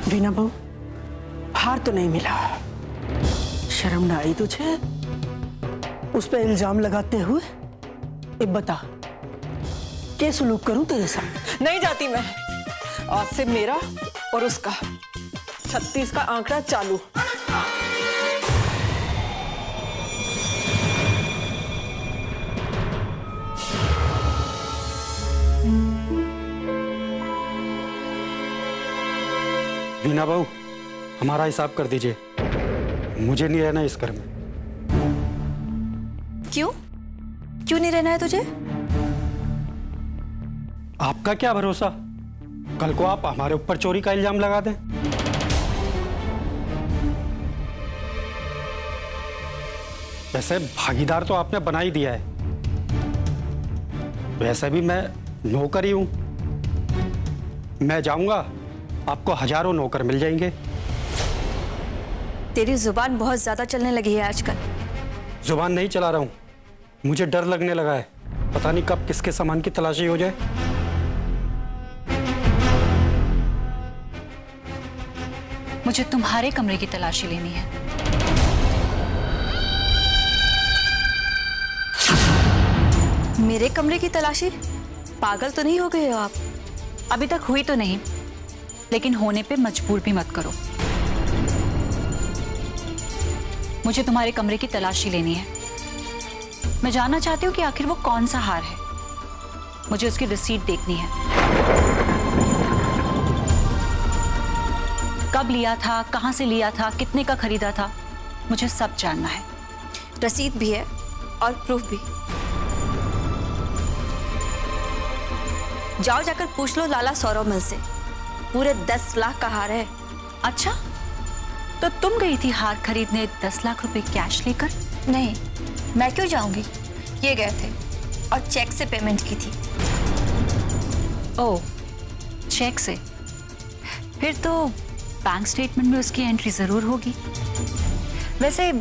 वीना बहू, हार तो नहीं मिला। शर्म ना आई तुझे उस पे इल्जाम लगाते हुए? एक बता, क्या सुलूक करूं तेरे साथ? नहीं जाती मैं। आज से मेरा और उसका 36 का आंकड़ा चालू। वीना बहू, हमारा हिसाब कर दीजिए, मुझे नहीं रहना इस घर में। क्यों? क्यों नहीं रहना है तुझे? आपका क्या भरोसा, कल को आप हमारे ऊपर चोरी का इल्जाम लगा दें। वैसे भागीदार तो आपने बना ही दिया है, वैसे भी मैं नौकर ही हूं। मैं जाऊंगा, आपको हजारों नौकर मिल जाएंगे। तेरी जुबान बहुत ज्यादा चलने लगी है आजकल। जुबान नहीं चला रहा हूं, मुझे डर लगने लगा है, पता नहीं कब किसके सामान की तलाशी हो जाए। मुझे तुम्हारे कमरे की तलाशी लेनी है। मेरे कमरे की तलाशी? पागल तो नहीं हो गए हो आप? अभी तक हुई तो नहीं, लेकिन होने पे मजबूर भी मत करो। मुझे तुम्हारे कमरे की तलाशी लेनी है। मैं जानना चाहती हूँ कि आखिर वो कौन सा हार है। मुझे उसकी रिसीट देखनी है। कब लिया था, कहां से लिया था, कितने का खरीदा था, मुझे सब जानना है। रसीद भी है और प्रूफ भी। जाओ जाकर पूछ लो लाला सौरभ मिल से, पूरे 10 लाख का हार है। अच्छा, तो तुम गई थी हार खरीदने 10 लाख रुपए कैश लेकर? नहीं, मैं क्यों जाऊंगी, ये गए थे और चेक से पेमेंट की थी। ओह, चेक से? फिर तो बैंक स्टेटमेंट में उसकी एंट्री जरूर होगी। वैसे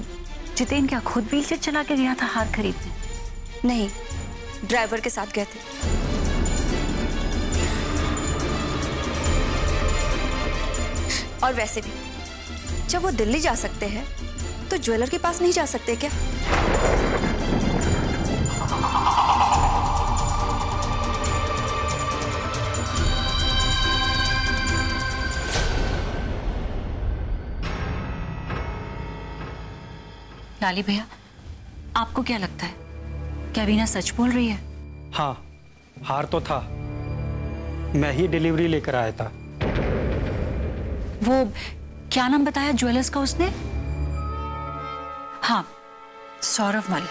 जितेन क्या खुद व्हीलचेयर चला के गया था हार खरीदने? नहीं, ड्राइवर के साथ गए थे। और वैसे भी जब वो दिल्ली जा सकते हैं तो ज्वेलर के पास नहीं जा सकते क्या? लाली भैया, आपको क्या लगता है, क्या वीना सच बोल रही है? हाँ, हार तो था, मैं ही डिलीवरी लेकर आया था। वो क्या नाम बताया ज्वेलर्स का उसने? हाँ, सौरभ मल।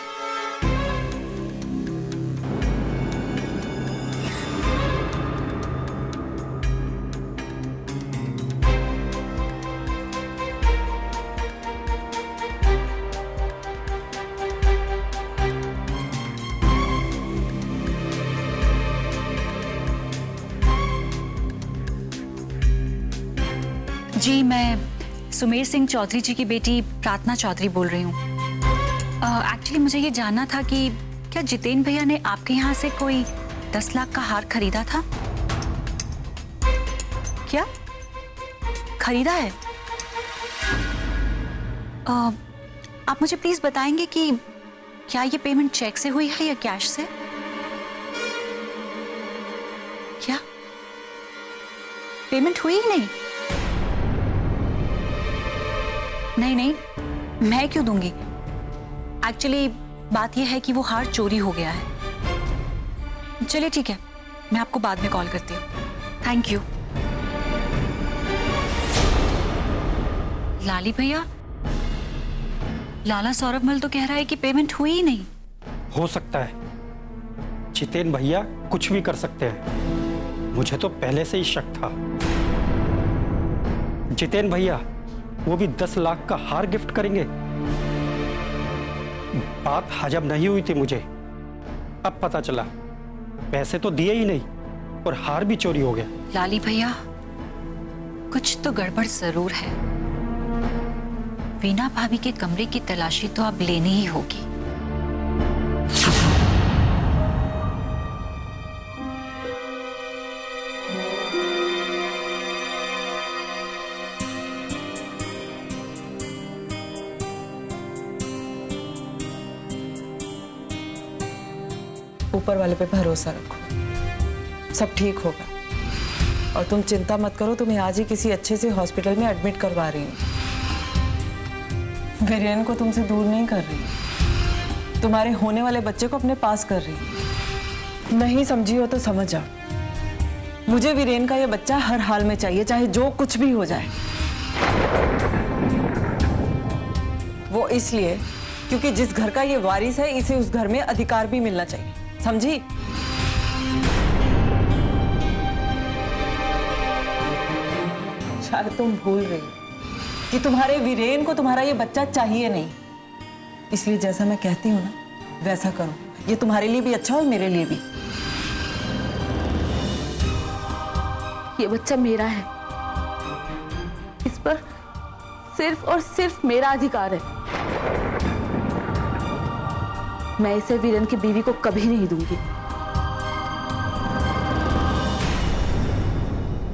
जी, मैं सुमेर सिंह चौधरी जी की बेटी प्रार्थना चौधरी बोल रही हूँ। एक्चुअली मुझे ये जानना था कि क्या जितेन भैया ने आपके यहाँ से कोई 10 लाख का हार खरीदा था? क्या खरीदा है? आप मुझे प्लीज बताएंगे कि क्या ये पेमेंट चेक से हुई है या कैश से? क्या पेमेंट हुई ही नहीं? नहीं नहीं, मैं क्यों दूंगी? एक्चुअली बात यह है कि वो हार चोरी हो गया है। चलिए ठीक है, मैं आपको बाद में कॉल करती हूँ। Thank you. लाली भैया, लाला सौरभ मल तो कह रहा है कि पेमेंट हुई ही नहीं। हो सकता है, जितेन भैया कुछ भी कर सकते हैं, मुझे तो पहले से ही शक था। जितेन भैया वो भी 10 लाख का हार गिफ्ट करेंगे? बात हजम नहीं हुई थी मुझे, अब पता चला पैसे तो दिए ही नहीं और हार भी चोरी हो गया। लाली भैया, कुछ तो गड़बड़ जरूर है। वीना भाभी के कमरे की तलाशी तो अब लेनी ही होगी। ऊपर वाले पे भरोसा रखो, सब ठीक होगा। और तुम चिंता मत करो, तुम्हें आज ही किसी अच्छे से हॉस्पिटल में एडमिट करवा रही हूँ। वीरेन को तुमसे दूर नहीं कर रही, तुम्हारे होने वाले बच्चे को अपने पास कर रही। नहीं समझी हो तो समझ जाओ, मुझे वीरेन का ये बच्चा हर हाल में चाहिए, चाहे जो कुछ भी हो जाए। वो इसलिए क्योंकि जिस घर का ये वारिस है, इसे उस घर में अधिकार भी मिलना चाहिए, समझी? शायद तुम भूल रही हो कि तुम्हारे वीरेन को तुम्हारा ये बच्चा चाहिए नहीं, इसलिए जैसा मैं कहती हूँ ना वैसा करो, ये तुम्हारे लिए भी अच्छा और मेरे लिए भी। ये बच्चा मेरा है, इस पर सिर्फ और सिर्फ मेरा अधिकार है। मैं इसे वीरेन की बीवी को कभी नहीं दूंगी।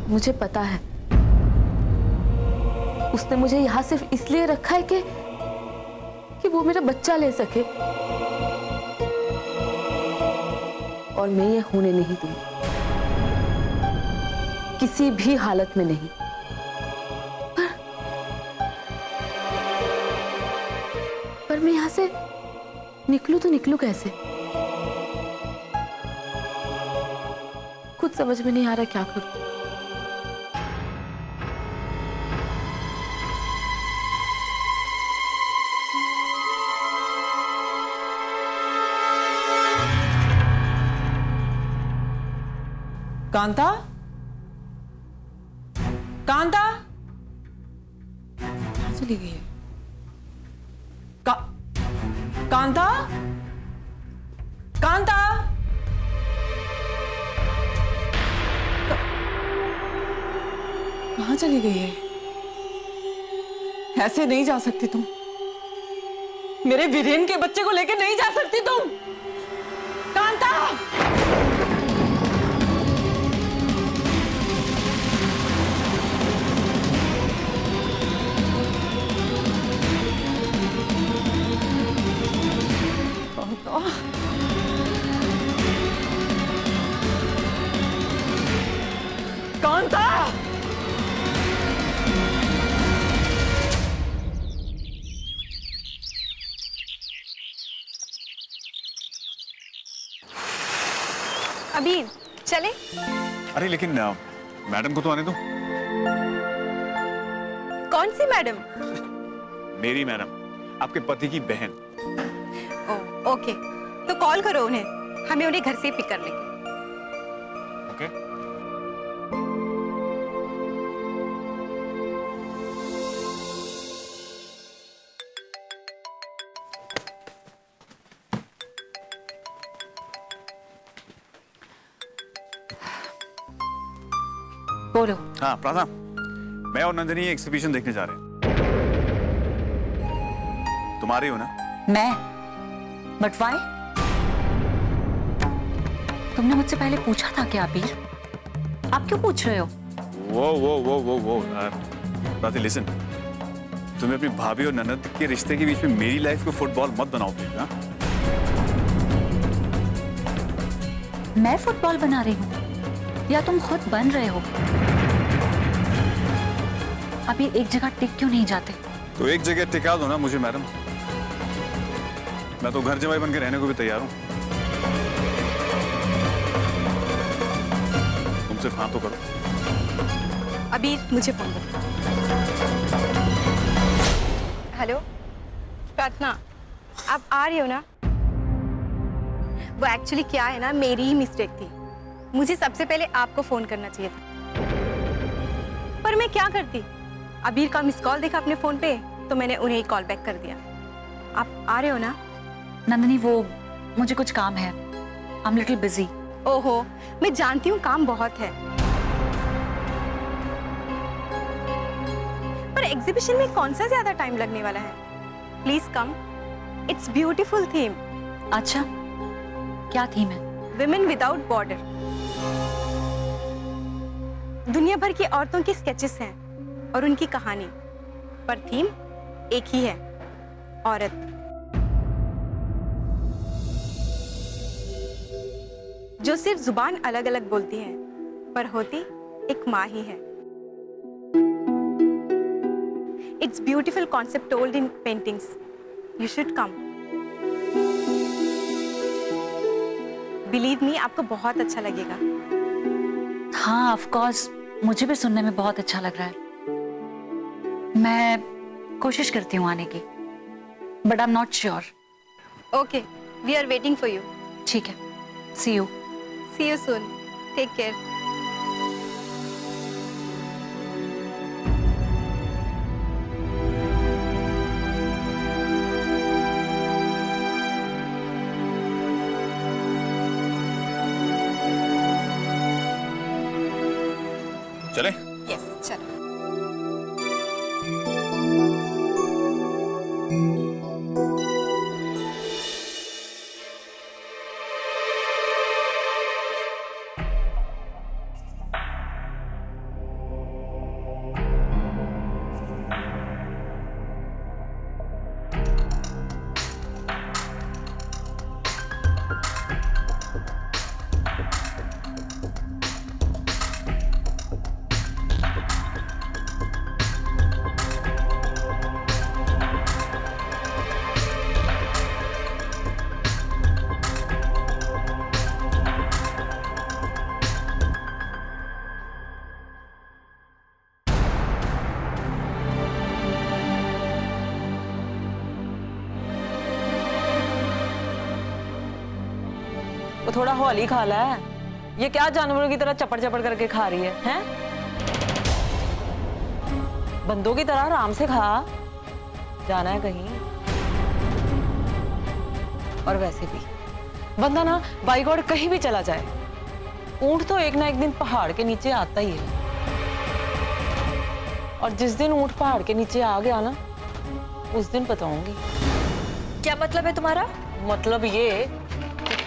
मुझे पता है उसने मुझे यहां सिर्फ इसलिए रखा है कि वो मेरा बच्चा ले सके, और मैं ये होने नहीं दूंगी, किसी भी हालत में नहीं। पर मैं यहां से निकलूं तो निकलूं कैसे? कुछ समझ में नहीं आ रहा क्या करूं। कांता, कांता कहाँ चली गई है? कांता, कांता, कहाँ चली गई है? ऐसे नहीं जा सकती तुम, मेरे वीरेन के बच्चे को लेकर नहीं जा सकती तुम। कांता, कांता, अभी चले? अरे लेकिन मैडम को तो आने दो। कौन सी मैडम? मेरी मैडम, आपके पति की बहन। ओके, तो कॉल करो उन्हें, हमें उन्हें घर से पिक कर लेंगे। ओके। बोलो। हाँ प्रार्थना, मैं और नंदिनी एग्जीबिशन देखने जा रहे हैं। तुम आ रही हो ना? मैं? But why? तुमने मुझसे पहले पूछा था क्या अबीर? आप क्यों पूछ रहे हो? वो प्रार्थना लिसन, तुम्हें अपनी भाभी और ननद के रिश्ते के बीच में मेरी लाइफ को फुटबॉल मत बनाओ प्लीज। हाँ, मैं फुटबॉल बना रही हूँ या तुम खुद बन रहे हो? अभी एक जगह टिक क्यों नहीं जाते? तो एक जगह टिका दो ना मुझे मैडम, मैं तो घर जमाई बन के रहने को भी तैयार हूँ। तुम सिर्फ हाँ तो करो। अभी मुझे फोन करो। हेलो प्रार्थना, आप आ रही हो ना? वो एक्चुअली क्या है ना, मेरी ही मिस्टेक थी, मुझे सबसे पहले आपको फोन करना चाहिए था, पर मैं क्या करती, अबीर का मिस कॉल देखा अपने फोन पे तो मैंने उन्हें ही कॉल बैक कर दिया। आप आ रहे हो ना? नंदिनी, वो मुझे कुछ काम है, आई एम लिटिल बिजी। ओहो, मैं जानती हूँ काम बहुत है, पर एग्जीबिशन में कौन सा ज्यादा टाइम लगने वाला है? Please come, it's beautiful theme. अच्छा, क्या थीम है? Women without border. दुनिया भर की औरतों की स्केचेस हैं और उनकी कहानी, पर थीम एक ही है, औरत। जो सिर्फ जुबान अलग अलग बोलती है पर होती एक माँ ही है। It's beautiful concept told in paintings. You should come. Believe me, आपको बहुत अच्छा लगेगा। हाँ ऑफ कोर्स, मुझे भी सुनने में बहुत अच्छा लग रहा है। मैं कोशिश करती हूँ आने की, but I am not sure. Okay, we are waiting for you. ठीक है, see you. See you soon. Take care. चले? यस, चलो। वो थोड़ा हौली खा ला है। ये क्या जानवरों की तरह चपड़ चपड़ करके खा रही है, हैं? बंदों की तरह आराम से खा। जाना है कहीं? और वैसे भी बंदा ना बाई गॉड कहीं भी चला जाए, ऊंट तो एक ना एक दिन पहाड़ के नीचे आता ही है। और जिस दिन ऊंट पहाड़ के नीचे आ गया ना, उस दिन बताऊंगी। क्या मतलब है तुम्हारा? मतलब ये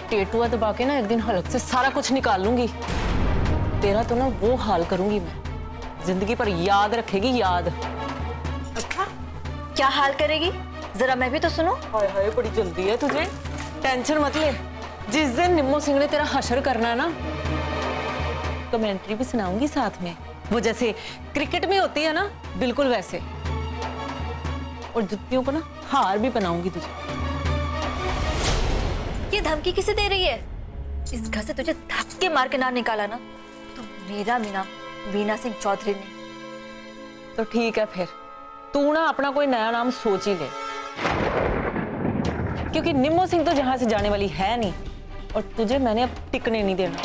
टेटुआ दबा के ना एक दिन हलक से सारा कुछ निकाल लूंगी। तेरा तो ना वो हाल करूंगी मैं, जिंदगी पर याद रखेगी, याद। अच्छा, क्या हाल करेगी? जरा मैं भी तो सुनो। हाय हाय, बड़ी जल्दी है तुझे। टेंशन मत ले, जिस दिन निम्मो सिंह ने तेरा हशर करना है ना, कमेंट्री भी सुनाऊंगी साथ में। वो जैसे क्रिकेट में होती है ना, बिल्कुल वैसे। और जुत्तियों को ना हार भी बनाऊंगी तुझे। ये धमकी किसे दे रही है? इस घर से तुझे धक्के मार के ना निकाला ना, तो मेरा भी नाम वीना सिंह चौधरी नहीं। तो ठीक है, फिर तू ना अपना कोई नया नाम सोच ही ले, क्योंकि निम्मो सिंह तो जहां से जाने वाली है नहीं, और तुझे मैंने अब टिकने नहीं देना।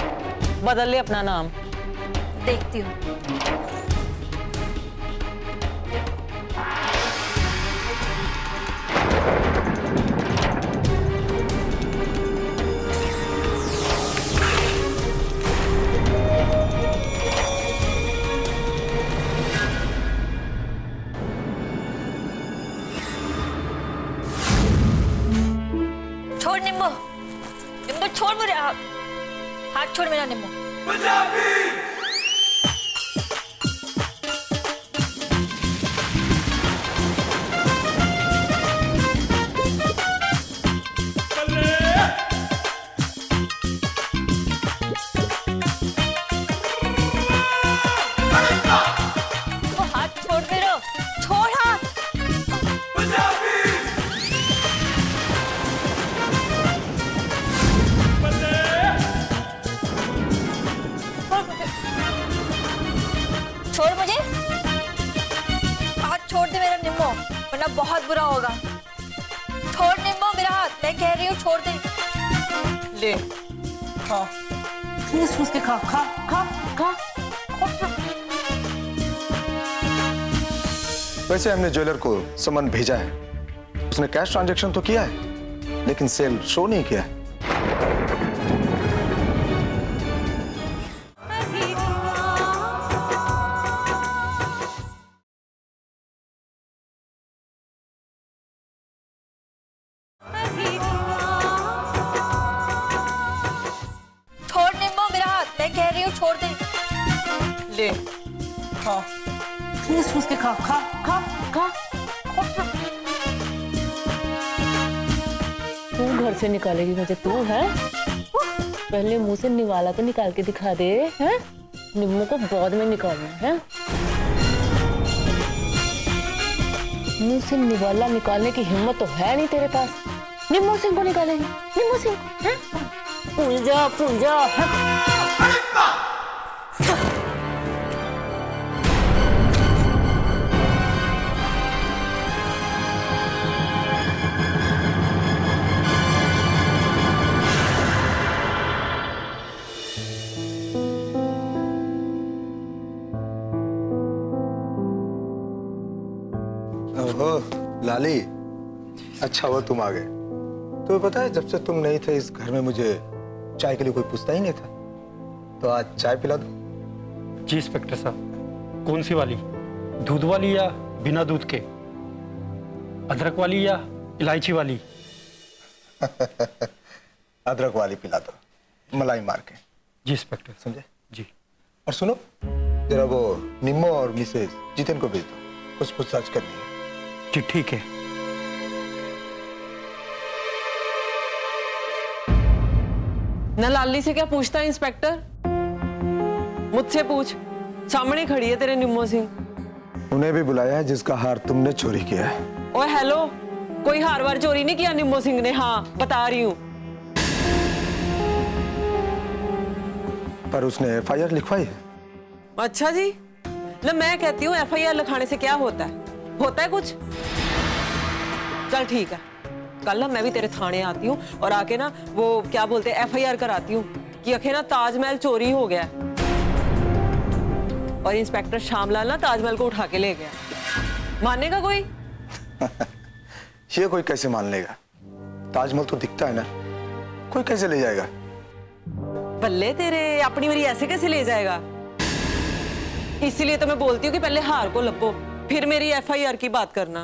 बदल ले अपना नाम। देखती हूँ। छोड़ निम्बो, निम्बो छोड़ मेरे हाथ छोड़ मेरा निम्बो। वो हाथ छोड़ मेरा, छोड़ हाथ। छोड़ मुझे, हाथ छोड़ दे मेरा निम्मो, वरना बहुत बुरा होगा। छोड़ निम्मो मेरा हाथ, मैं कह रही हूँ छोड़ दे। ले खा, ठूस ठूस के खा, खा खा खा। वैसे हमने ज्वेलर को समन भेजा है, उसने कैश ट्रांजैक्शन तो किया है, लेकिन सेल शो नहीं किया है। छोड़ निम्मो मेरा हाथ, मैं कह रही हूँ छोड़ दे। ले खा, ठूस ठूस के खा, खा खा खा। तू घर से निकालेगी मुझे, तू है? पहले मुंह से निवाला तो निकाल के दिखा दे, हैं? निम्मू को बाद में निकालना है। मुंह से निवाला निकालने की हिम्मत तो है नहीं तेरे पास। निम्मू सिंह को निकालेगी, निम्मू सिंह, हैं? भूल जा, भूल जा। ओहो लाली, अच्छा हुआ तुम आ गए। तुम्हें पता है जब से तुम नहीं थे इस घर में मुझे चाय के लिए कोई पूछता ही नहीं था, तो आज चाय पिला दो। जी इंस्पेक्टर साहब, कौन सी वाली, दूध वाली या बिना दूध के, अदरक वाली या इलायची वाली? अदरक वाली पिला दो, मलाई मार के। जी इंस्पेक्टर, समझे? जी। और सुनो, जरा वो निम्मो और मिसेज जितेन को भेज दो, कुछ पूछताछ करनी है। जी ठीक है। न लाली से क्या पूछता है इंस्पेक्टर? मुझसे पूछ, सामने खड़ी है तेरे निम्मो सिंह। उन्हें भी बुलाया है जिसका हार तुमने चोरी किया है। ओए हेलो, कोई हार वार चोरी नहीं किया निम्मो सिंह ने। हाँ बता रही हूँ। पर उसने FIR लिखवाई है। अच्छा जी, न मैं कहती हूँ FIR लिखाने से क्या होता है? होता है कुछ? चल ठीक है, कल ना मैं भी तेरे थाने आती हूँ और आके ना वो क्या बोलते हैं FIR कराती हूँ कि आखिर ना ताजमहल चोरी हो गया और इंस्पेक्टर श्यामलाल ना ताजमहल को उठा के ले गया। मानेगा कोई? ये कोई कैसे मान लेगा? ताजमहल तो दिखता है ना, कोई कैसे ले जाएगा? बल्ले तेरे, अपनी मेरी ऐसे कैसे ले जाएगा? इसीलिए तो मैं बोलती हूँ कि पहले हार को लपो, फिर मेरी FIR की बात करना।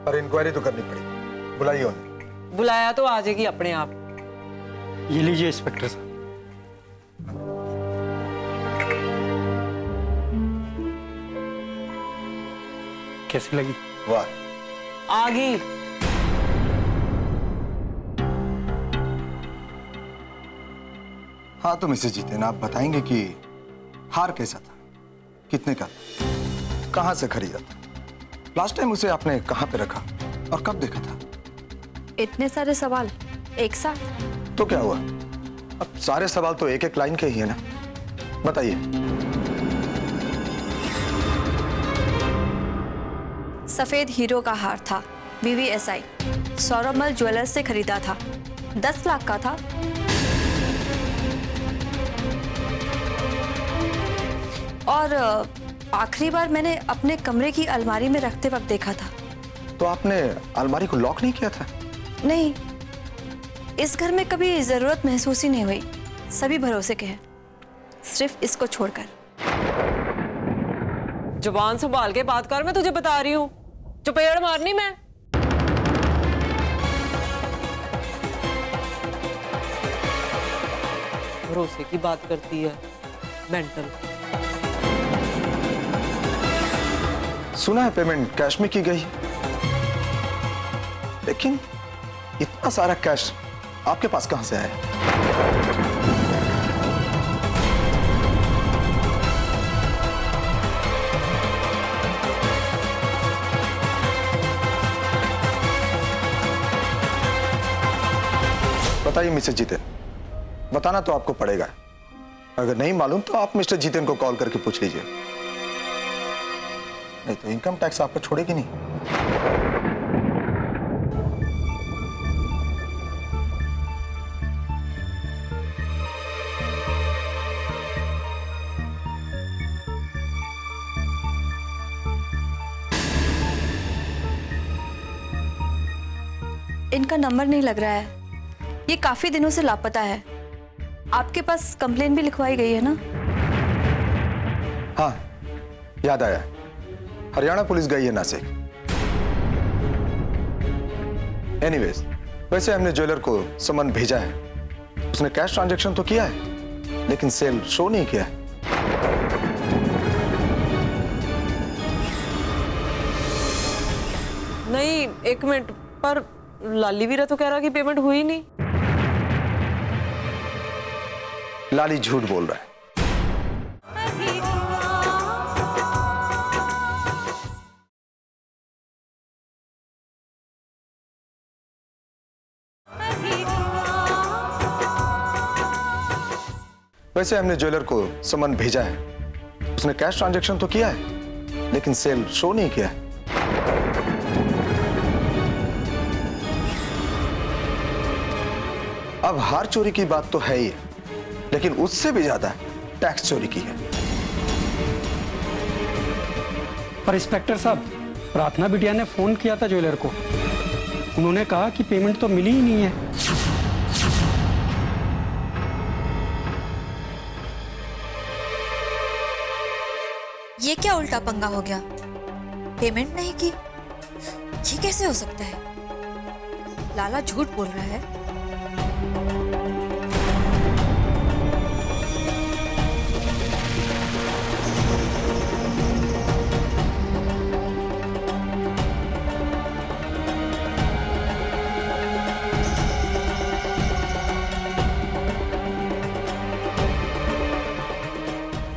पर इंक्वायरी तो करनी पड़ेगी, बुलाइए उन्हें। बुलाया तो आ जाएगी अपने आप। ये लीजिए इंस्पेक्टर साहब। कैसी लगी? वाह, आ गई। हाँ तो मिसेज जितेन, आप बताएंगे कि हार कैसा था, कितने का, कहां से खरीदा था, लास्ट टाइम उसे आपने कहां पे रखा और कब देखा था? इतने सारे सवाल एक साथ? तो क्या हुआ, अब सारे सवाल तो एक एक लाइन के ही है ना, बताइए। सफेद हीरो का हार था, BVSI सौरभमल ज्वेलर्स से खरीदा था, 10 लाख का था। और आखिरी बार मैंने अपने कमरे की अलमारी में रखते वक्त देखा था। तो आपने अलमारी को लॉक नहीं किया था? नहीं, इस घर में कभी जरूरत महसूस ही नहीं हुई, सभी भरोसे के हैं, सिर्फ इसको छोड़कर। जुबान संभाल के बात कर, मैं तुझे बता रही हूँ, चपेड़ मारनी मैं। भरोसे की बात करती है, मेंटल। सुना है पेमेंट कैश में की गई, लेकिन इतना सारा कैश आपके पास कहां से आया? बताइए मिसेज जितेन, बताना तो आपको पड़ेगा। अगर नहीं मालूम तो आप मिस्टर जितेन को कॉल करके पूछ लीजिए, नहीं तो इनकम टैक्स आपको छोड़ेगी नहीं। इनका नंबर नहीं लग रहा है, ये काफी दिनों से लापता है। आपके पास कंप्लेन भी लिखवाई गई है ना? हाँ याद आया, हरियाणा पुलिस गई है नासिक। एनीवेज, वैसे हमने ज्वेलर को समन भेजा है, उसने कैश ट्रांजैक्शन तो किया है लेकिन सेल शो नहीं किया है। नहीं, एक मिनट, पर लाली वीरा तो कह रहा कि पेमेंट हुई नहीं। लाली झूठ बोल रहा है। वैसे हमने ज्वेलर को समन भेजा है, उसने कैश ट्रांजैक्शन तो किया है लेकिन सेल शो नहीं किया है। अब हार चोरी की बात तो है ही है, लेकिन उससे भी ज्यादा टैक्स चोरी की है। पर इंस्पेक्टर साहब, प्रार्थना बिटिया ने फोन किया था ज्वेलर को, उन्होंने कहा कि पेमेंट तो मिली ही नहीं है। ये क्या उल्टा पंगा हो गया? पेमेंट नहीं की? ये कैसे हो सकता है? लाला झूठ बोल रहा है।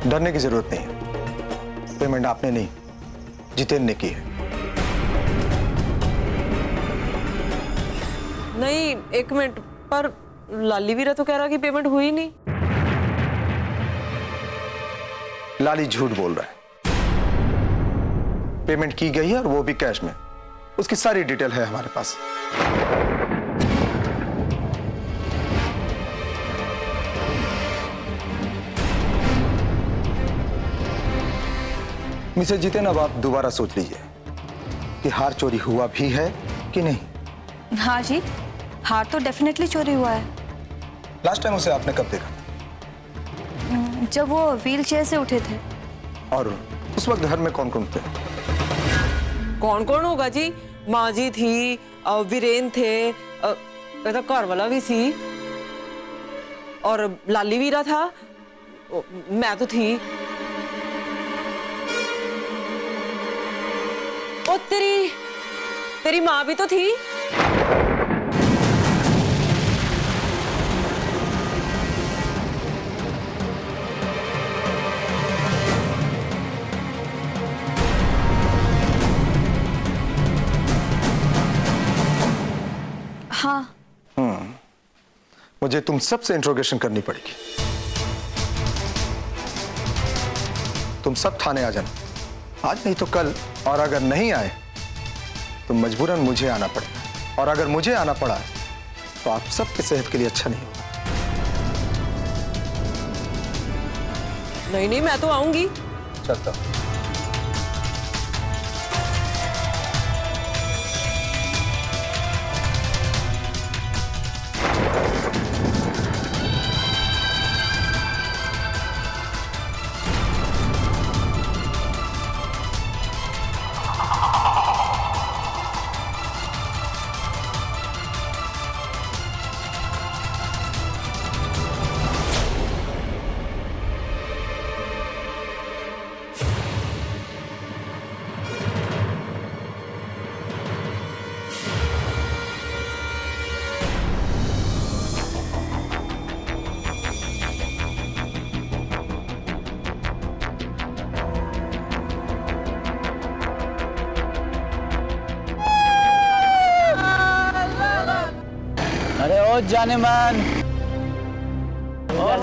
डरने की जरूरत नहीं है, पेमेंट आपने नहीं जितेन ने की है। नहीं, एक मिनट, पर लाली वीरा तो कह रहा कि पेमेंट हुई नहीं। लाली झूठ बोल रहा है, पेमेंट की गई है और वो भी कैश में। उसकी सारी डिटेल है हमारे पास। मिसेज जितेन, अब आप दोबारा सोच लीजिए कि हार चोरी हुआ भी है कि नहीं। हाँ जी, हार तो डेफिनेटली चोरी हुआ है। लास्ट टाइम उसे आपने कब देखा? जब वो व्हील चेयर से उठे थे। और उस वक्त घर में कौन कौन थे? कौन कौन होगा जी? माँ जी थी, वीरेन थे, तो घर वाला भी सी, और लाली वीरा था, मैं तो थी। ओ तेरी माँ भी तो थी। हाँ। मुझे तुम सबसे इंट्रोगेशन करनी पड़ेगी। तुम सब थाने आ जाना, आज नहीं तो कल, और अगर नहीं आए तो मजबूरन मुझे आना पड़ेगा, और अगर मुझे आना पड़ा तो आप सबके सेहत के लिए अच्छा नहीं होगा। नहीं, मैं तो आऊंगी। चलता हूं। अरे ओ जाने मन, और